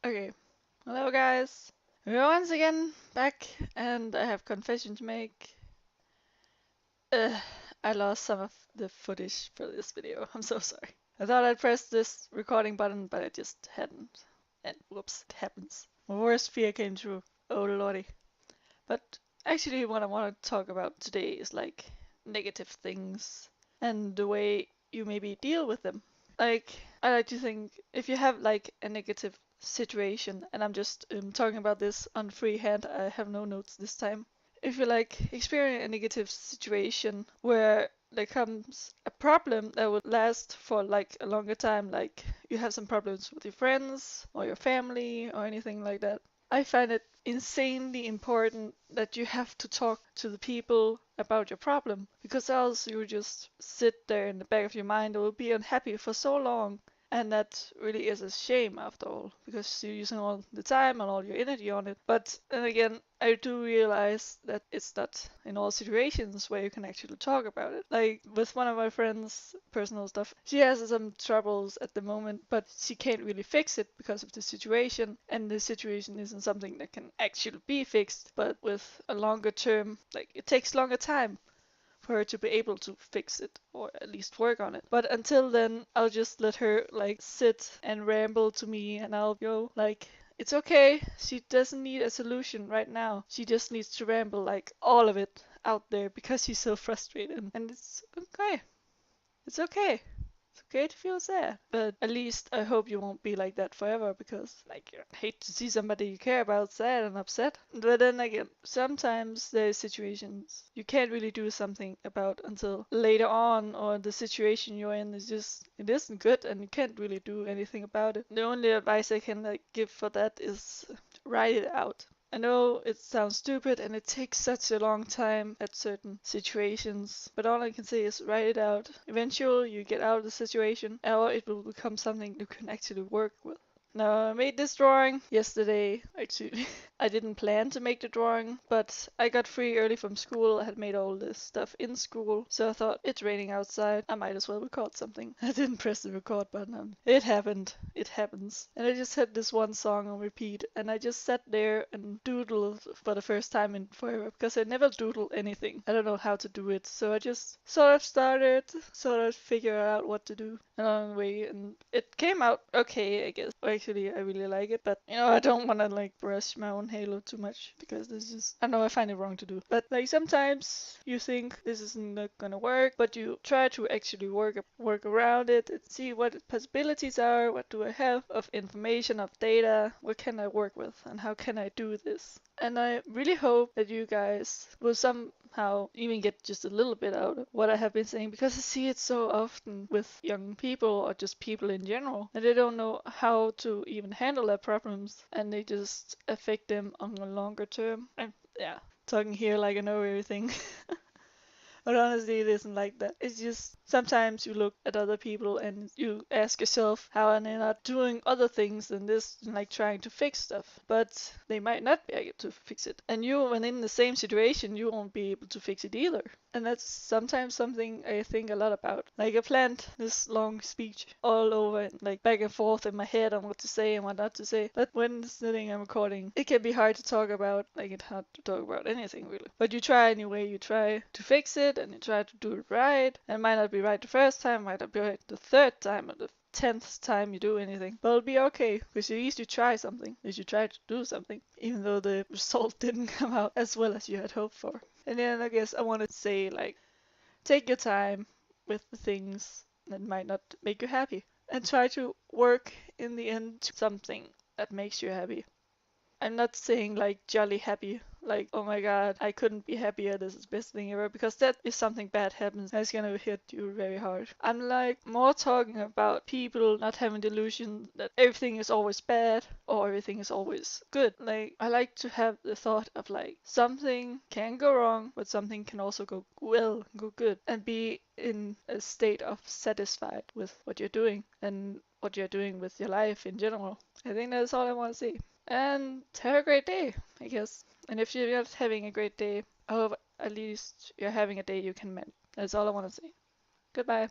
Okay, hello guys. We're once again back, and I have confession to make. Ugh, I lost some of the footage for this video. I'm so sorry. I thought I'd press this recording button, but I just hadn't. And whoops, it happens. My worst fear came true. Oh lordy. But actually, what I want to talk about today is like negative things and the way you maybe deal with them. Like, I like to think if you have like a negative situation, and I'm just talking about this on freehand, I have no notes this time. If you like experience a negative situation where there comes a problem that would last for like a longer time, like you have some problems with your friends or your family or anything like that, I find it insanely important that you have to talk to the people about your problem, because else you just sit there in the back of your mind and will be unhappy for so long. And that really is a shame after all, because you're using all the time and all your energy on it. But then again, I do realize that it's not in all situations where you can actually talk about it. Like with one of my friends, personal stuff, she has some troubles at the moment, but she can't really fix it because of the situation. And the situation isn't something that can actually be fixed, but with a longer term, like it takes longer time for her to be able to fix it or at least work on it. But until then, I'll just let her like sit and ramble to me, and I'll go like, it's okay. She doesn't need a solution right now. She just needs to ramble like all of it out there because she's so frustrated. And it's okay. It's okay. It's okay to feel sad. But at least I hope you won't be like that forever, because like you hate to see somebody you care about sad and upset. But then again, sometimes there's situations you can't really do something about until later on, or the situation you're in is just it isn't good and you can't really do anything about it. The only advice I can like give for that is write it out. I know it sounds stupid and it takes such a long time at certain situations, but all I can say is write it out. Eventually you get out of the situation, or it will become something you can actually work with. Now, I made this drawing yesterday, actually. I didn't plan to make the drawing, but I got free early from school. I had made all this stuff in school, so I thought, it's raining outside, I might as well record something. I didn't press the record button. It happened. It happens. And I just had this one song on repeat, and I just sat there and doodled for the first time in forever, because I never doodle anything. I don't know how to do it, so I just sort of started, sort of figure out what to do along the way, and it came out okay, I guess. Actually, I really like it, but I don't want to like brush my own halo too much, because this is, I know I find it wrong to do. But like sometimes you think this isn't not gonna work, but you try to actually work around it and see what the possibilities are, what do I have of information, of data, what can I work with, and how can I do this. And I really hope that you guys will somehow even get just a little bit out of what I have been saying, because I see it so often with young people or just people in general, and they don't know how to even handle their problems, and they just affect them on a longer term. And yeah, talking here like I know everything. But honestly, it isn't like that. It's just sometimes you look at other people and you ask yourself how are they not doing other things than this, like trying to fix stuff. But they might not be able to fix it. And you, when in the same situation, you won't be able to fix it either. And that's sometimes something I think a lot about. Like I planned this long speech all over, like back and forth in my head on what to say and what not to say. But when sitting and recording, it can be hard to talk about. Like it's hard to talk about anything really. But you try anyway. You try to fix it and you try to do it right. And it might not be right the first time, might not be right the third time or the 10th time you do anything. But it'll be okay, because at least you try something. At least you try to do something, even though the result didn't come out as well as you had hoped for. And then I guess I want to say, like, take your time with the things that might not make you happy. And try to work in the end to something that makes you happy. I'm not saying like jolly happy, like oh my god, I couldn't be happier, this is the best thing ever, because that if something bad happens, that's gonna hit you very hard. I'm like more talking about people not having delusion that everything is always bad or everything is always good. Like I like to have the thought of like something can go wrong, but something can also go well, go good, and be in a state of satisfied with what you're doing and what you're doing with your life in general. I think that's all I want to say. And have a great day, I guess. And if you're not having a great day, I hope at least you're having a day you can manage. That's all I want to say. Goodbye.